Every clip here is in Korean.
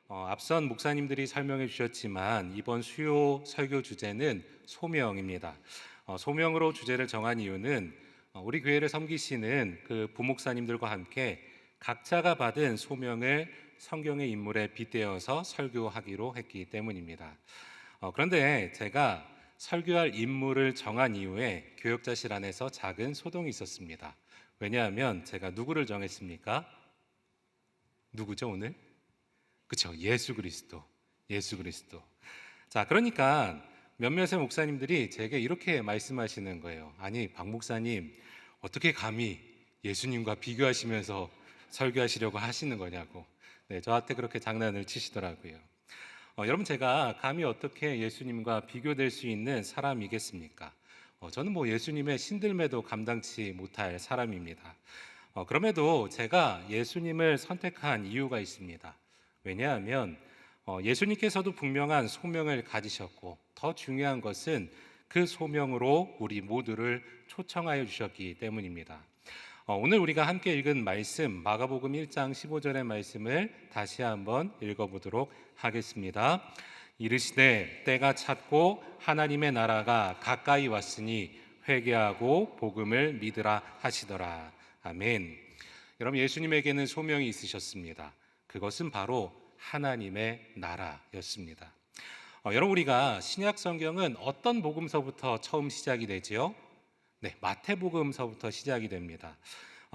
앞선 목사님들이 설명해 주셨지만 이번 수요 설교 주제는 소명입니다. 소명으로 주제를 정한 이유는 우리 교회를 섬기시는 그 부목사님들과 함께 각자가 받은 소명을 성경의 인물에 빗대어서 설교하기로 했기 때문입니다. 그런데 제가 설교할 인물을 정한 이후에 교역자실 안에서 작은 소동이 있었습니다. 왜냐하면 제가 누구를 정했습니까? 누구죠 오늘? 그렇죠. 예수 그리스도. 예수 그리스도. 자, 그러니까 몇몇의 목사님들이 제게 이렇게 말씀하시는 거예요. 아니, 박 목사님, 어떻게 감히 예수님과 비교하시면서 설교하시려고 하시는 거냐고. 네, 저한테 그렇게 장난을 치시더라고요. 여러분, 제가 감히 어떻게 예수님과 비교될 수 있는 사람이겠습니까? 저는 뭐 예수님의 신들매도 감당치 못할 사람입니다. 그럼에도 제가 예수님을 선택한 이유가 있습니다. 왜냐하면 예수님께서도 분명한 소명을 가지셨고 더 중요한 것은 그 소명으로 우리 모두를 초청하여 주셨기 때문입니다. 오늘 우리가 함께 읽은 말씀 마가복음 1장 15절의 말씀을 다시 한번 읽어보도록 하겠습니다. 이르시되 때가 찼고 하나님의 나라가 가까이 왔으니 회개하고 복음을 믿으라 하시더라. 아멘. 여러분, 예수님에게는 소명이 있으셨습니다. 그것은 바로 하나님의 나라였습니다. 여러분, 우리가 신약 성경은 어떤 복음서부터 처음 시작이 되지요? 네, 마태복음서부터 시작이 됩니다.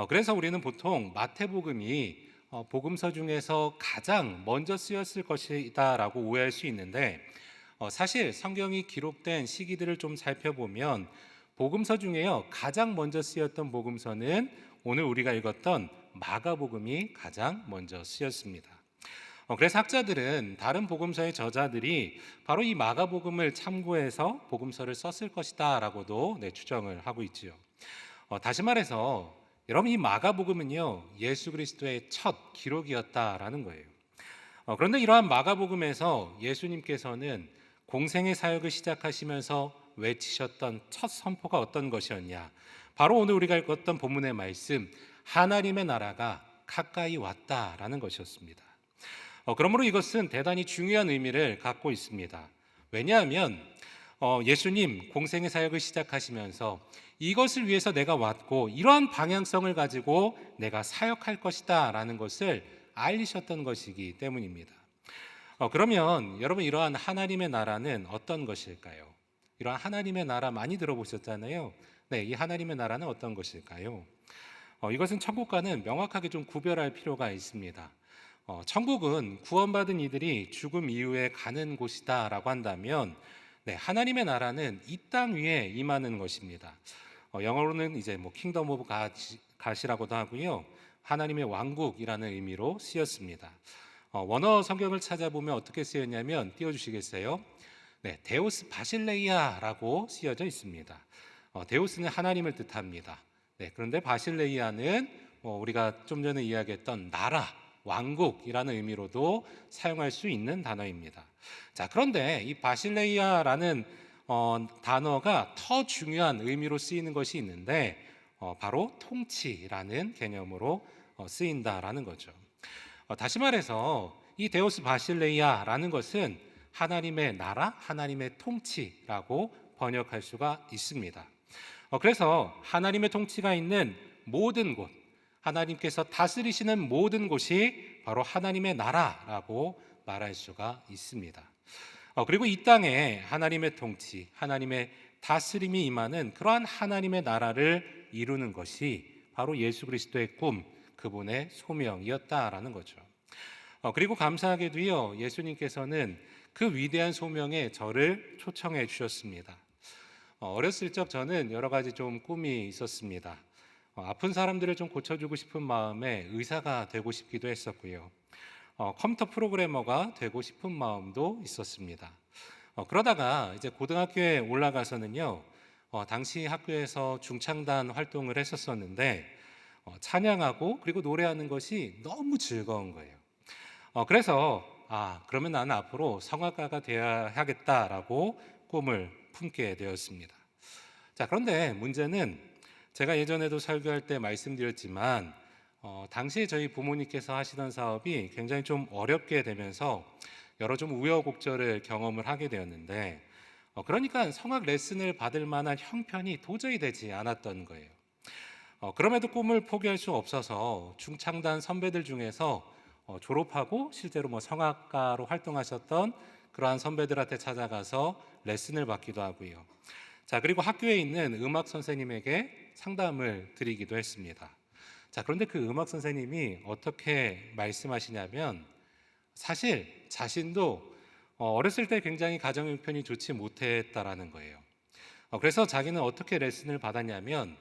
그래서 우리는 보통 마태복음이 복음서 중에서 가장 먼저 쓰였을 것이다라고 오해할 수 있는데, 사실 성경이 기록된 시기들을 좀 살펴보면 복음서 중에요 가장 먼저 쓰였던 복음서는 오늘 우리가 읽었던 마가복음이 가장 먼저 쓰였습니다. 그래서 학자들은 다른 복음서의 저자들이 바로 이 마가복음을 참고해서 복음서를 썼을 것이다 라고도 추정을 하고 있지요. 다시 말해서 여러분, 이 마가복음은요 예수 그리스도의 첫 기록이었다라는 거예요. 그런데 이러한 마가복음에서 예수님께서는 공생의 사역을 시작하시면서 외치셨던 첫 선포가 어떤 것이었냐? 바로 오늘 우리가 읽었던 본문의 말씀, 하나님의 나라가 가까이 왔다라는 것이었습니다. 그러므로 이것은 대단히 중요한 의미를 갖고 있습니다. 왜냐하면 예수님 공생의 사역을 시작하시면서 이것을 위해서 내가 왔고 이러한 방향성을 가지고 내가 사역할 것이다 라는 것을 알리셨던 것이기 때문입니다. 그러면 여러분, 이러한 하나님의 나라는 어떤 것일까요? 이러한 하나님의 나라 많이 들어보셨잖아요. 네, 이 하나님의 나라는 어떤 것일까요? 이것은 천국과는 명확하게 좀 구별할 필요가 있습니다. 천국은 구원받은 이들이 죽음 이후에 가는 곳이다라고 한다면, 네, 하나님의 나라는 이 땅 위에 임하는 것입니다. 영어로는 이제 뭐 킹덤 오브 갓이라고도 하고요, 하나님의 왕국이라는 의미로 쓰였습니다. 원어 성경을 찾아보면 어떻게 쓰였냐면 띄워주시겠어요? 네, 데우스 바실레이아라고 쓰여져 있습니다. 데우스는 하나님을 뜻합니다. 네, 그런데 바실레이아는 우리가 좀 전에 이야기했던 나라, 왕국이라는 의미로도 사용할 수 있는 단어입니다. 자, 그런데 이 바실레이아라는 단어가 더 중요한 의미로 쓰이는 것이 있는데 바로 통치라는 개념으로 쓰인다라는 거죠. 다시 말해서 이 데우스 바실레이아라는 것은 하나님의 나라, 하나님의 통치라고 번역할 수가 있습니다. 그래서 하나님의 통치가 있는 모든 곳, 하나님께서 다스리시는 모든 곳이 바로 하나님의 나라라고 말할 수가 있습니다. 그리고 이 땅에 하나님의 통치, 하나님의 다스림이 임하는 그러한 하나님의 나라를 이루는 것이 바로 예수 그리스도의 꿈, 그분의 소명이었다라는 거죠. 그리고 감사하게도요, 예수님께서는 그 위대한 소명에 저를 초청해 주셨습니다. 어렸을 적 저는 여러 가지 좀 꿈이 있었습니다. 아픈 사람들을 좀 고쳐주고 싶은 마음에 의사가 되고 싶기도 했었고요. 컴퓨터 프로그래머가 되고 싶은 마음도 있었습니다. 그러다가 이제 고등학교에 올라가서는요, 당시 학교에서 중창단 활동을 했었었는데 찬양하고 그리고 노래하는 것이 너무 즐거운 거예요. 그래서 그러면 나는 앞으로 성악가가 되어야겠다라고 꿈을 품게 되었습니다. 자, 그런데 문제는 제가 예전에도 설교할 때 말씀드렸지만 당시에 저희 부모님께서 하시던 사업이 굉장히 좀 어렵게 되면서 여러 좀 우여곡절을 경험을 하게 되었는데, 그러니까 성악 레슨을 받을 만한 형편이 도저히 되지 않았던 거예요. 그럼에도 꿈을 포기할 수 없어서 중창단 선배들 중에서 졸업하고 실제로 뭐 성악가로 활동하셨던 그러한 선배들한테 찾아가서 레슨을 받기도 하고요. 자, 그리고 학교에 있는 음악 선생님에게 상담을 드리기도 했습니다. 자, 그런데 그 음악 선생님이 어떻게 말씀하시냐면, 사실 자신도 어렸을 때 굉장히 가정 형편이 좋지 못했다라는 거예요. 그래서 자기는 어떻게 레슨을 받았냐면,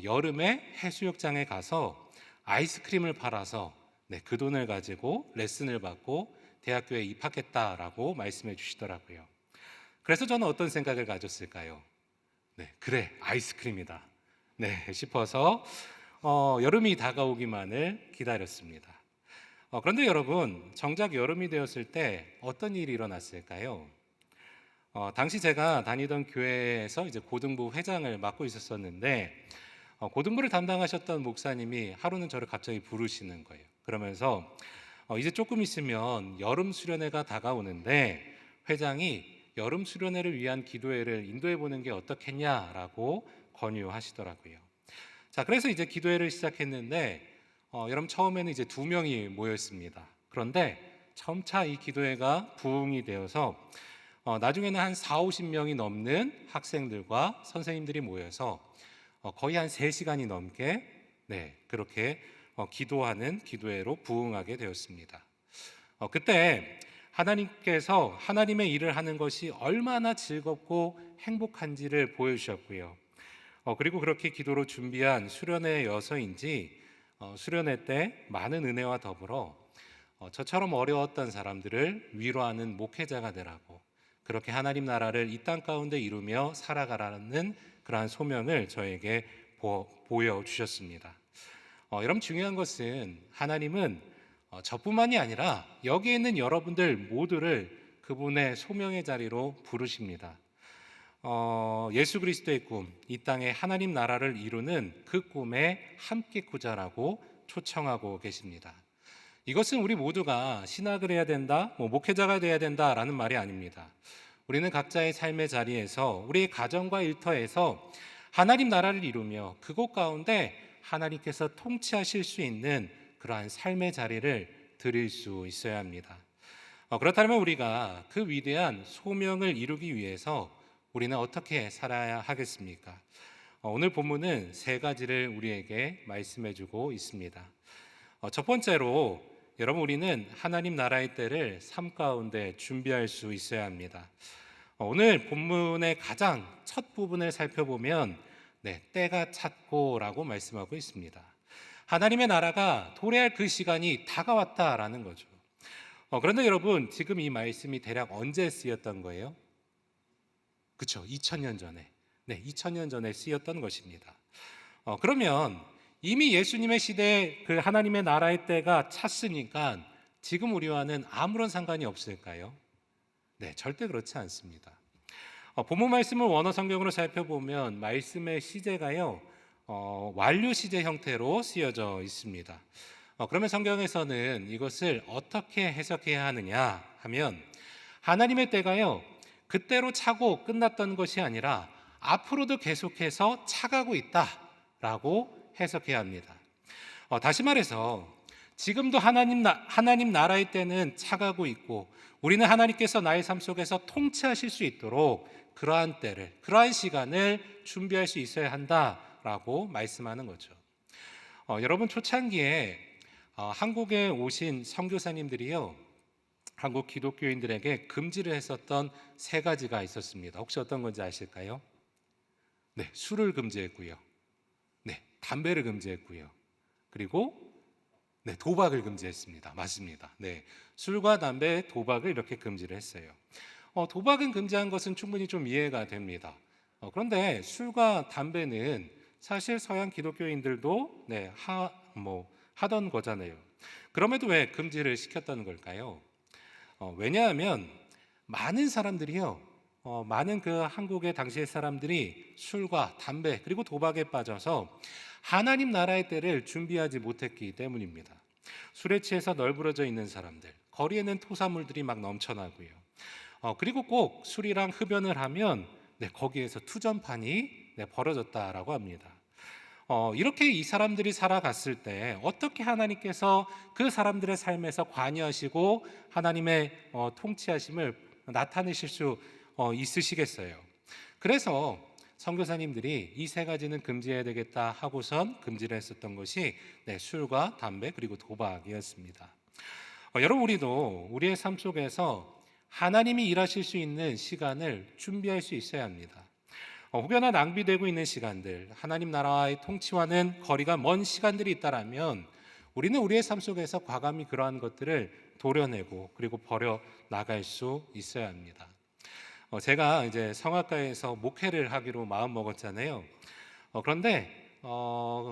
여름에 해수욕장에 가서 아이스크림을 팔아서 그 돈을 가지고 레슨을 받고 대학교에 입학했다라고 말씀해 주시더라고요. 그래서 저는 어떤 생각을 가졌을까요? 그래, 아이스크림이다. 싶어서 여름이 다가오기만을 기다렸습니다. 그런데 여러분, 정작 여름이 되었을 때 어떤 일이 일어났을까요? 당시 제가 다니던 교회에서 이제 고등부 회장을 맡고 있었었는데, 고등부를 담당하셨던 목사님이 하루는 저를 갑자기 부르시는 거예요. 그러면서 이제 조금 있으면 여름 수련회가 다가오는데 회장이 여름 수련회를 위한 기도회를 인도해 보는 게 어떻겠냐라고 권유하시더라고요. 자, 그래서 이제 기도회를 시작했는데 여러분, 처음에는 이제 2명이 모였습니다. 그런데 점차 이 기도회가 부흥이 되어서 나중에는 한 4, 50명이 넘는 학생들과 선생님들이 모여서 거의 한 3시간이 넘게 그렇게 기도하는 기도회로 부흥하게 되었습니다. 그때 하나님께서 하나님의 일을 하는 것이 얼마나 즐겁고 행복한지를 보여주셨고요. 그리고 그렇게 기도로 준비한 수련회여서인지 수련회 때 많은 은혜와 더불어 저처럼 어려웠던 사람들을 위로하는 목회자가 되라고, 그렇게 하나님 나라를 이 땅 가운데 이루며 살아가라는 그러한 소명을 저에게 보여주셨습니다. 여러분, 중요한 것은 하나님은 저뿐만이 아니라 여기에 있는 여러분들 모두를 그분의 소명의 자리로 부르십니다. 예수 그리스도의 꿈, 이 땅에 하나님 나라를 이루는 그 꿈에 함께 꾸자라고 초청하고 계십니다. 이것은 우리 모두가 신학을 해야 된다, 목회자가 돼야 된다라는 말이 아닙니다. 우리는 각자의 삶의 자리에서, 우리의 가정과 일터에서 하나님 나라를 이루며 그곳 가운데 하나님께서 통치하실 수 있는 그러한 삶의 자리를 드릴 수 있어야 합니다. 그렇다면 우리가 그 위대한 소명을 이루기 위해서 우리는 어떻게 살아야 하겠습니까? 오늘 본문은 3가지를 우리에게 말씀해 주고 있습니다. 첫 번째로, 여러분, 우리는 하나님 나라의 때를 삶 가운데 준비할 수 있어야 합니다. 오늘 본문의 가장 첫 부분을 살펴보면 때가 찼고라고 말씀하고 있습니다. 하나님의 나라가 도래할 그 시간이 다가왔다라는 거죠. 그런데 여러분, 지금 이 말씀이 대략 언제 쓰였던 거예요? 그렇죠, 2000년 전에. 2000년 전에 쓰였던 것입니다. 그러면 이미 예수님의 시대에 그 하나님의 나라의 때가 찼으니까 지금 우리와는 아무런 상관이 없을까요? 절대 그렇지 않습니다. 본문 말씀을 원어 성경으로 살펴보면 말씀의 시제가요, 완료 시제 형태로 쓰여져 있습니다. 그러면 성경에서는 이것을 어떻게 해석해야 하느냐 하면, 하나님의 때가요, 그때로 차고 끝났던 것이 아니라 앞으로도 계속해서 차가고 있다라고 해석해야 합니다. 다시 말해서 지금도 하나님 나라의 때는 차가고 있고, 우리는 하나님께서 나의 삶 속에서 통치하실 수 있도록 그러한 때를, 그러한 시간을 준비할 수 있어야 한다라고 말씀하는 거죠. 여러분, 초창기에 한국에 오신 선교사님들이요, 한국 기독교인들에게 금지를 했었던 3가지가 있었습니다. 혹시 어떤 건지 아실까요? 술을 금지했고요, 담배를 금지했고요, 그리고 도박을 금지했습니다. 맞습니다. 술과 담배, 도박을 이렇게 금지를 했어요. 도박은 금지한 것은 충분히 좀 이해가 됩니다. 그런데 술과 담배는 사실 서양 기독교인들도 하던 거잖아요. 그럼에도 왜 금지를 시켰다는 걸까요? 왜냐하면 많은 사람들이요, 많은 그 한국의 당시의 사람들이 술과 담배 그리고 도박에 빠져서 하나님 나라의 때를 준비하지 못했기 때문입니다. 술에 취해서 널브러져 있는 사람들, 거리에는 토사물들이 막 넘쳐나고요. 그리고 꼭 술이랑 흡연을 하면 거기에서 투전판이 벌어졌다라고 합니다. 이렇게 이 사람들이 살아갔을 때 어떻게 하나님께서 그 사람들의 삶에서 관여하시고 하나님의 통치하심을 나타내실 수 있으시겠어요. 그래서 선교사님들이 이 세 가지는 금지해야 되겠다 하고선 금지를 했었던 것이 술과 담배 그리고 도박이었습니다. 여러분, 우리도 우리의 삶 속에서 하나님이 일하실 수 있는 시간을 준비할 수 있어야 합니다. 혹여나 낭비되고 있는 시간들, 하나님 나라의 통치와는 거리가 먼 시간들이 있다라면 우리는 우리의 삶 속에서 과감히 그러한 것들을 도려내고 그리고 버려 나갈 수 있어야 합니다. 제가 이제 성악가에서 목회를 하기로 마음 먹었잖아요. 그런데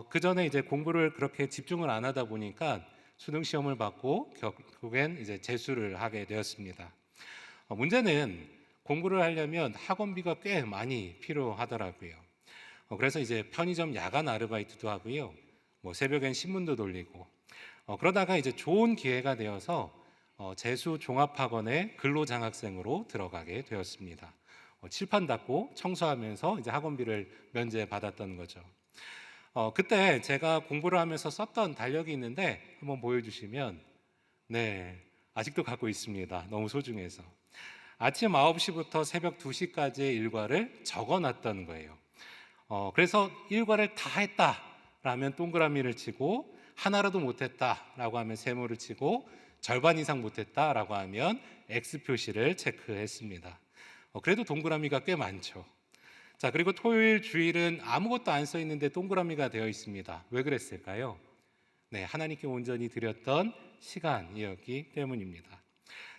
그 전에 이제 공부를 그렇게 집중을 안 하다 보니까 수능 시험을 받고 결국엔 이제 재수를 하게 되었습니다. 문제는 공부를 하려면 학원비가 꽤 많이 필요하더라고요. 그래서 이제 편의점 야간 아르바이트도 하고요. 새벽엔 신문도 돌리고 그러다가 이제 좋은 기회가 되어서 재수 종합학원에 근로장학생으로 들어가게 되었습니다. 칠판 닦고 청소하면서 이제 학원비를 면제 받았던 거죠. 그때 제가 공부를 하면서 썼던 달력이 있는데 한번 보여주시면 아직도 갖고 있습니다. 너무 소중해서. 아침 9시부터 새벽 2시까지의 일과를 적어놨던 거예요. 그래서 일과를 다 했다라면 동그라미를 치고 하나라도 못했다라고 하면 세모를 치고 절반 이상 못했다라고 하면 X 표시를 체크했습니다. 그래도 동그라미가 꽤 많죠. 자, 그리고 토요일, 주일은 아무것도 안 써 있는데 동그라미가 되어 있습니다. 왜 그랬을까요? 하나님께 온전히 드렸던 시간이었기 때문입니다.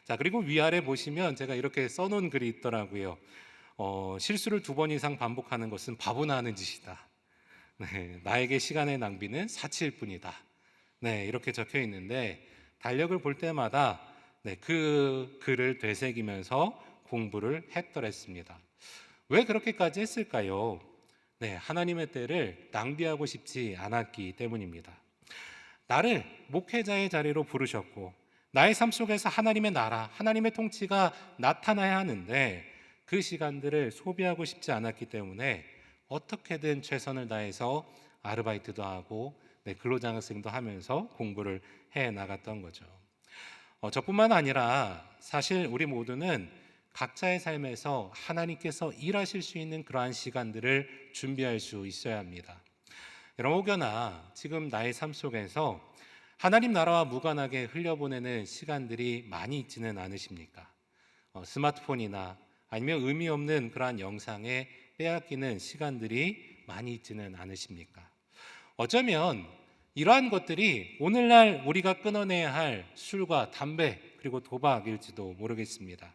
자, 그리고 위아래 보시면 제가 이렇게 써놓은 글이 있더라고요. 실수를 2번 이상 반복하는 것은 바보나 하는 짓이다. 나에게 시간의 낭비는 사치일 뿐이다. 이렇게 적혀 있는데 달력을 볼 때마다 그 글을 되새기면서 공부를 했더랬습니다. 왜 그렇게까지 했을까요? 하나님의 때를 낭비하고 싶지 않았기 때문입니다. 나를 목회자의 자리로 부르셨고 나의 삶 속에서 하나님의 나라, 하나님의 통치가 나타나야 하는데 그 시간들을 소비하고 싶지 않았기 때문에 어떻게든 최선을 다해서 아르바이트도 하고 근로장학생도 하면서 공부를 해 나갔던 거죠. 저뿐만 아니라 사실 우리 모두는 각자의 삶에서 하나님께서 일하실 수 있는 그러한 시간들을 준비할 수 있어야 합니다. 여러분, 혹여나 지금 나의 삶 속에서 하나님 나라와 무관하게 흘려보내는 시간들이 많이 있지는 않으십니까? 스마트폰이나 아니면 의미 없는 그러한 영상에 빼앗기는 시간들이 많이 있지는 않으십니까? 어쩌면 이러한 것들이 오늘날 우리가 끊어내야 할 술과 담배 그리고 도박일지도 모르겠습니다.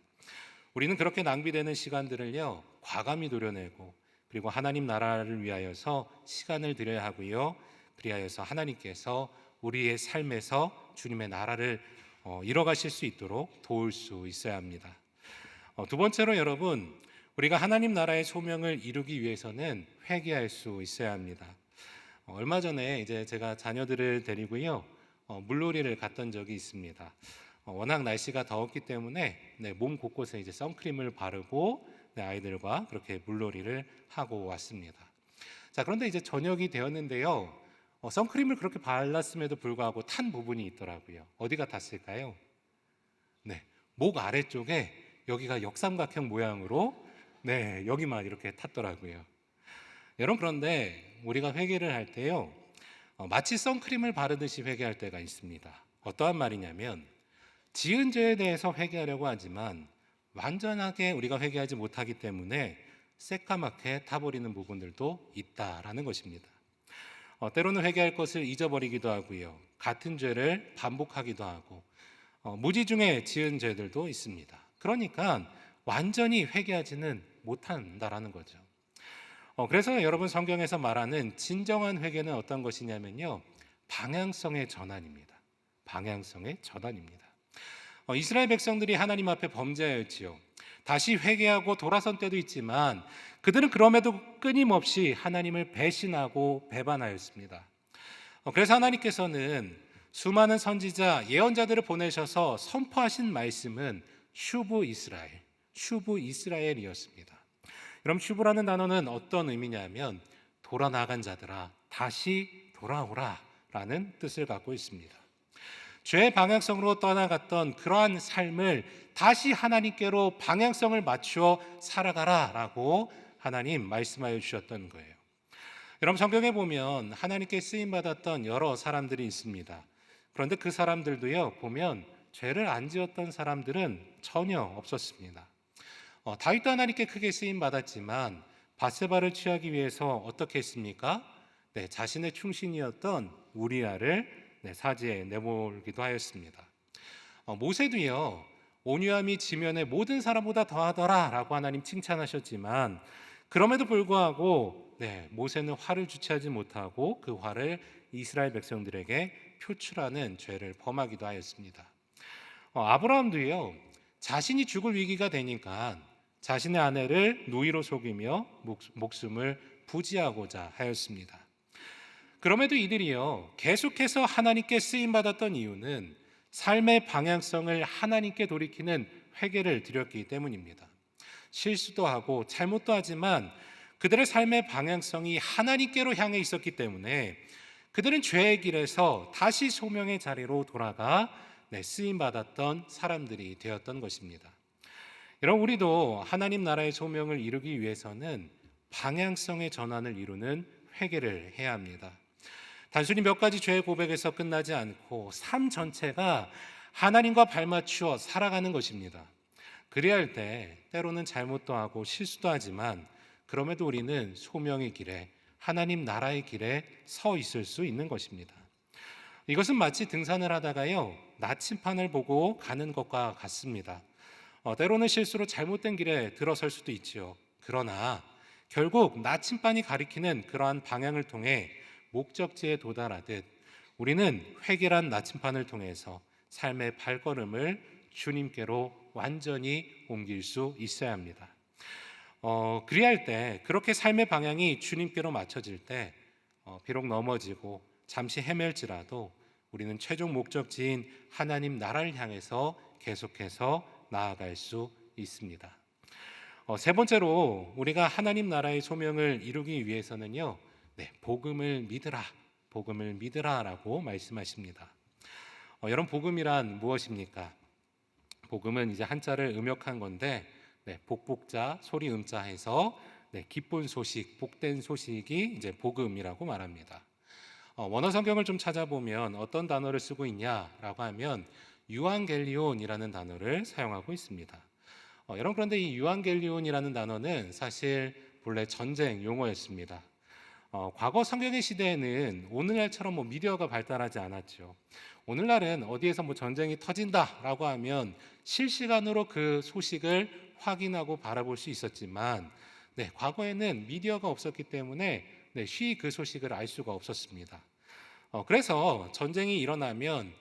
우리는 그렇게 낭비되는 시간들을요 과감히 도려내고 그리고 하나님 나라를 위하여서 시간을 들여야 하고요, 그리하여서 하나님께서 우리의 삶에서 주님의 나라를 이뤄가실 수 있도록 도울 수 있어야 합니다. 두 번째로 여러분, 우리가 하나님 나라의 소명을 이루기 위해서는 회개할 수 있어야 합니다. 얼마 전에 이제 제가 자녀들을 데리고요 물놀이를 갔던 적이 있습니다. 워낙 날씨가 더웠기 때문에 몸 곳곳에 이제 선크림을 바르고 아이들과 그렇게 물놀이를 하고 왔습니다. 자, 그런데 이제 저녁이 되었는데요. 선크림을 그렇게 발랐음에도 불구하고 탄 부분이 있더라고요. 어디가 탔을까요? 목 아래쪽에 여기가 역삼각형 모양으로 여기만 이렇게 탔더라고요. 여러분, 그런데 우리가 회개를 할 때요 마치 선크림을 바르듯이 회개할 때가 있습니다. 어떠한 말이냐면 지은 죄에 대해서 회개하려고 하지만 완전하게 우리가 회개하지 못하기 때문에 새까맣게 타버리는 부분들도 있다라는 것입니다. 때로는 회개할 것을 잊어버리기도 하고요, 같은 죄를 반복하기도 하고 무지 중에 지은 죄들도 있습니다. 그러니까 완전히 회개하지는 못한다라는 거죠. 그래서 여러분, 성경에서 말하는 진정한 회개는 어떤 것이냐면요 방향성의 전환입니다. 방향성의 전환입니다. 이스라엘 백성들이 하나님 앞에 범죄하였지요. 다시 회개하고 돌아선 때도 있지만 그들은 그럼에도 끊임없이 하나님을 배신하고 배반하였습니다. 그래서 하나님께서는 수많은 선지자, 예언자들을 보내셔서 선포하신 말씀은 슈브 이스라엘이었습니다. 그럼 슈브라는 단어는 어떤 의미냐면 돌아 나간 자들아 다시 돌아오라 라는 뜻을 갖고 있습니다. 죄의 방향성으로 떠나갔던 그러한 삶을 다시 하나님께로 방향성을 맞추어 살아가라 라고 하나님 말씀하여 주셨던 거예요. 여러분 성경에 보면 하나님께 쓰임받았던 여러 사람들이 있습니다. 그런데 그 사람들도요 보면 죄를 안 지었던 사람들은 전혀 없었습니다. 다윗도 하나님께 크게 쓰임받았지만 밧세바를 취하기 위해서 어떻게 했습니까? 자신의 충신이었던 우리아를 사지에 내몰기도 하였습니다. 모세도요 온유함이 지면의 모든 사람보다 더하더라 라고 하나님 칭찬하셨지만 그럼에도 불구하고 모세는 화를 주체하지 못하고 그 화를 이스라엘 백성들에게 표출하는 죄를 범하기도 하였습니다. 아브라함도요 자신이 죽을 위기가 되니까 자신의 아내를 누이로 속이며 목숨을 부지하고자 하였습니다. 그럼에도 이들이요 계속해서 하나님께 쓰임받았던 이유는 삶의 방향성을 하나님께 돌이키는 회개를 드렸기 때문입니다. 실수도 하고 잘못도 하지만 그들의 삶의 방향성이 하나님께로 향해 있었기 때문에 그들은 죄의 길에서 다시 소명의 자리로 돌아가 쓰임받았던 사람들이 되었던 것입니다. 여러분 우리도 하나님 나라의 소명을 이루기 위해서는 방향성의 전환을 이루는 회개를 해야 합니다. 단순히 몇 가지 죄의 고백에서 끝나지 않고 삶 전체가 하나님과 발맞추어 살아가는 것입니다. 그래야 할 때 때로는 잘못도 하고 실수도 하지만 그럼에도 우리는 소명의 길에 하나님 나라의 길에 서 있을 수 있는 것입니다. 이것은 마치 등산을 하다가요 나침판을 보고 가는 것과 같습니다. 때로는 실수로 잘못된 길에 들어설 수도 있지요. 그러나 결국 나침반이 가리키는 그러한 방향을 통해 목적지에 도달하듯 우리는 회개란 나침반을 통해서 삶의 발걸음을 주님께로 완전히 옮길 수 있어야 합니다. 그래야 할 때 그렇게 삶의 방향이 주님께로 맞춰질 때 비록 넘어지고 잠시 헤맬지라도 우리는 최종 목적지인 하나님 나라를 향해서 계속해서 나아갈 수 있습니다. 세 번째로 우리가 하나님 나라의 소명을 이루기 위해서는요 복음을 믿으라라고 말씀하십니다. 여러분 복음이란 무엇입니까? 복음은 이제 한자를 음역한 건데 복복자 소리 음자 해서 기쁜 소식, 복된 소식이 이제 복음이라고 말합니다. 원어 성경을 좀 찾아보면 어떤 단어를 쓰고 있냐라고 하면 유앙겔리온이라는 단어를 사용하고 있습니다. 여러분 그런데 이 유앙겔리온이라는 단어는 사실 본래 전쟁 용어였습니다. 과거 성경의 시대에는 오늘날처럼 미디어가 발달하지 않았죠. 오늘날은 어디에서 전쟁이 터진다라고 하면 실시간으로 그 소식을 확인하고 바라볼 수 있었지만 과거에는 미디어가 없었기 때문에 쉬이 그 소식을 알 수가 없었습니다. 그래서 전쟁이 일어나면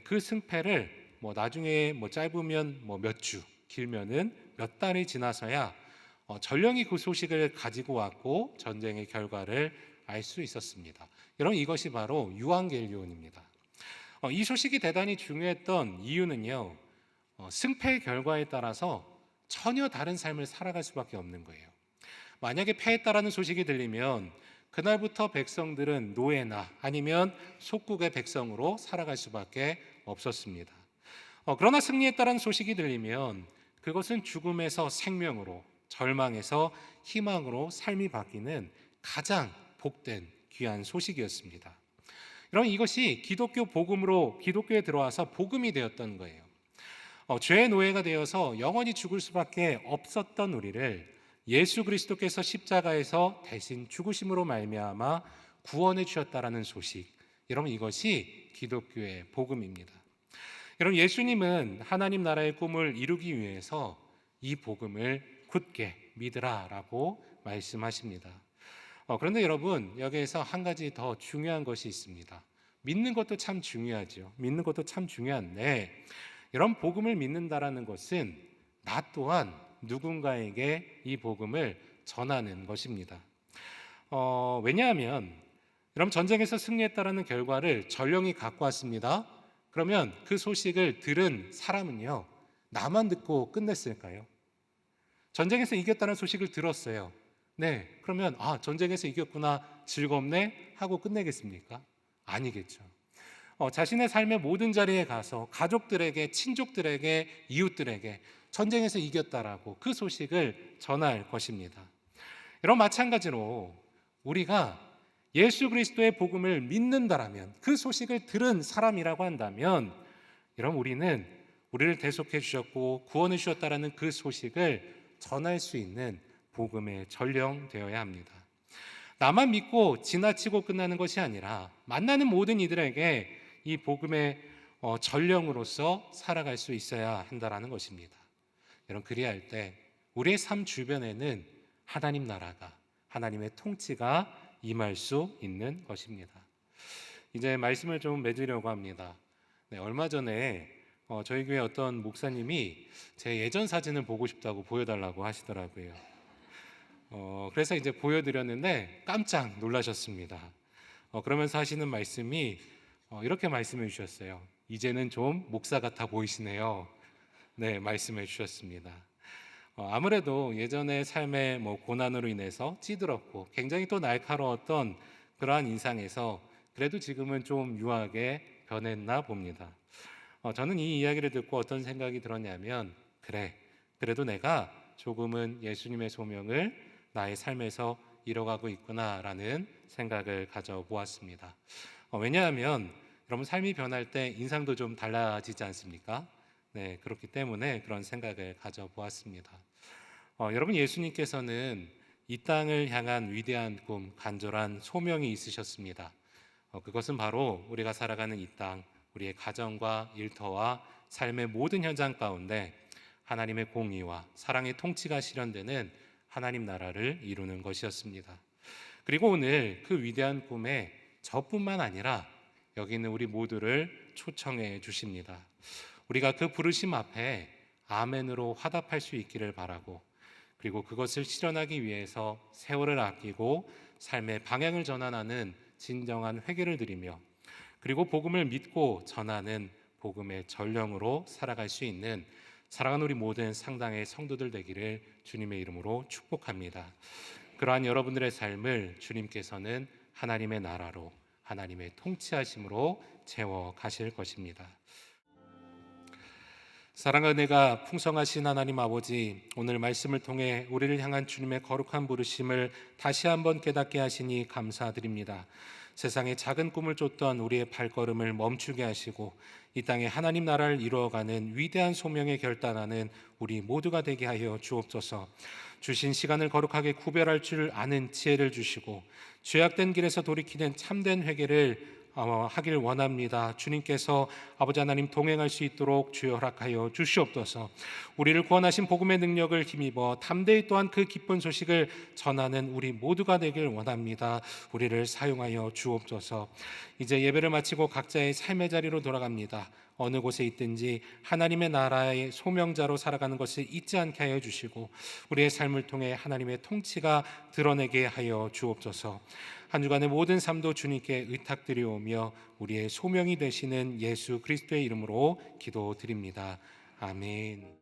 그 승패를 나중에 짧으면 몇 주, 길면은 몇 달이 지나서야 전령이 그 소식을 가지고 왔고 전쟁의 결과를 알 수 있었습니다. 여러분 이것이 바로 유앙겔리온입니다. 이 소식이 대단히 중요했던 이유는요 승패의 결과에 따라서 전혀 다른 삶을 살아갈 수밖에 없는 거예요. 만약에 패했다라는 소식이 들리면 그날부터 백성들은 노예나 아니면 속국의 백성으로 살아갈 수밖에 없었습니다. 그러나 승리했다라는 소식이 들리면 그것은 죽음에서 생명으로, 절망에서 희망으로 삶이 바뀌는 가장 복된 귀한 소식이었습니다. 여러분 이것이 기독교 복음으로 기독교에 들어와서 복음이 되었던 거예요. 죄의 노예가 되어서 영원히 죽을 수밖에 없었던 우리를 예수 그리스도께서 십자가에서 대신 죽으심으로 말미암아 구원해 주셨다라는 소식. 여러분 이것이 기독교의 복음입니다. 여러분 예수님은 하나님 나라의 꿈을 이루기 위해서 이 복음을 굳게 믿으라라고 말씀하십니다. 그런데 여러분 여기에서 한 가지 더 중요한 것이 있습니다. 믿는 것도 참 중요하죠. 믿는 것도 참 중요한데 여러분 복음을 믿는다라는 것은 나 또한 누군가에게 이 복음을 전하는 것입니다. 왜냐하면 여러분, 전쟁에서 승리했다라는 결과를 전령이 갖고 왔습니다. 그러면 그 소식을 들은 사람은요, 나만 듣고 끝냈을까요? 전쟁에서 이겼다는 소식을 들었어요. 네, 그러면 전쟁에서 이겼구나, 즐겁네 하고 끝내겠습니까? 아니겠죠. 자신의 삶의 모든 자리에 가서 가족들에게, 친족들에게, 이웃들에게 전쟁에서 이겼다라고 그 소식을 전할 것입니다. 이런 마찬가지로 우리가 예수 그리스도의 복음을 믿는다라면, 그 소식을 들은 사람이라고 한다면, 여러분, 우리는 우리를 대속해 주셨고 구원해 주셨다라는 그 소식을 전할 수 있는 복음의 전령 되어야 합니다. 나만 믿고 지나치고 끝나는 것이 아니라 만나는 모든 이들에게 이 복음의 전령으로서 살아갈 수 있어야 한다라는 것입니다. 여러분, 그리할 때 우리의 삶 주변에는 하나님 나라가, 하나님의 통치가 임할 수 있는 것입니다. 이제 말씀을 좀 맺으려고 합니다. 네, 얼마 전에 저희 교회 어떤 목사님이 제 예전 사진을 보고 싶다고 보여달라고 하시더라고요. 그래서 이제 보여드렸는데 깜짝 놀라셨습니다. 그러면서 하시는 말씀이 이렇게 말씀해 주셨어요. 이제는 좀 목사 같아 보이시네요. 네, 말씀해 주셨습니다. 아무래도 예전의 삶의 고난으로 인해서 찌들었고 굉장히 또 날카로웠던 그러한 인상에서 그래도 지금은 좀 유하게 변했나 봅니다. 저는 이 이야기를 듣고 어떤 생각이 들었냐면, 그래도 내가 조금은 예수님의 소명을 나의 삶에서 이뤄가고 있구나라는 생각을 가져보았습니다. 왜냐하면 여러분, 삶이 변할 때 인상도 좀 달라지지 않습니까? 네, 그렇기 때문에 그런 생각을 가져보았습니다. 여러분, 예수님께서는 이 땅을 향한 위대한 꿈, 간절한 소명이 있으셨습니다. 그것은 바로 우리가 살아가는 이 땅, 우리의 가정과 일터와 삶의 모든 현장 가운데 하나님의 공의와 사랑의 통치가 실현되는 하나님 나라를 이루는 것이었습니다. 그리고 오늘 그 위대한 꿈에 저뿐만 아니라 여기 있는 우리 모두를 초청해 주십니다. 우리가 그 부르심 앞에 아멘으로 화답할 수 있기를 바라고, 그리고 그것을 실현하기 위해서 세월을 아끼고 삶의 방향을 전환하는 진정한 회개를 드리며, 그리고 복음을 믿고 전하는 복음의 전령으로 살아갈 수 있는 사랑하는 우리 모든 상당의 성도들 되기를 주님의 이름으로 축복합니다. 그러한 여러분들의 삶을 주님께서는 하나님의 나라로, 하나님의 통치하심으로 채워 가실 것입니다. 사랑과 은혜가 풍성하신 하나님 아버지, 오늘 말씀을 통해 우리를 향한 주님의 거룩한 부르심을 다시 한번 깨닫게 하시니 감사드립니다. 세상에 작은 꿈을 쫓던 우리의 발걸음을 멈추게 하시고 이 땅에 하나님 나라를 이루어가는 위대한 소명에 결단하는 우리 모두가 되게 하여 주옵소서. 주신 시간을 거룩하게 구별할 줄 아는 지혜를 주시고 죄악된 길에서 돌이키는 참된 회개를 하길 원합니다. 주님께서 아버지 하나님 동행할 수 있도록 주여 허락하여 주시옵소서. 우리를 구원하신 복음의 능력을 힘입어 담대히 또한 그 기쁜 소식을 전하는 우리 모두가 되길 원합니다. 우리를 사용하여 주옵소서. 이제 예배를 마치고 각자의 삶의 자리로 돌아갑니다. 어느 곳에 있든지 하나님의 나라의 소명자로 살아가는 것을 잊지 않게 하여 주시고 우리의 삶을 통해 하나님의 통치가 드러내게 하여 주옵소서. 한 주간의 모든 삶도 주님께 의탁드리오며 우리의 소명이 되시는 예수 그리스도의 이름으로 기도드립니다. 아멘.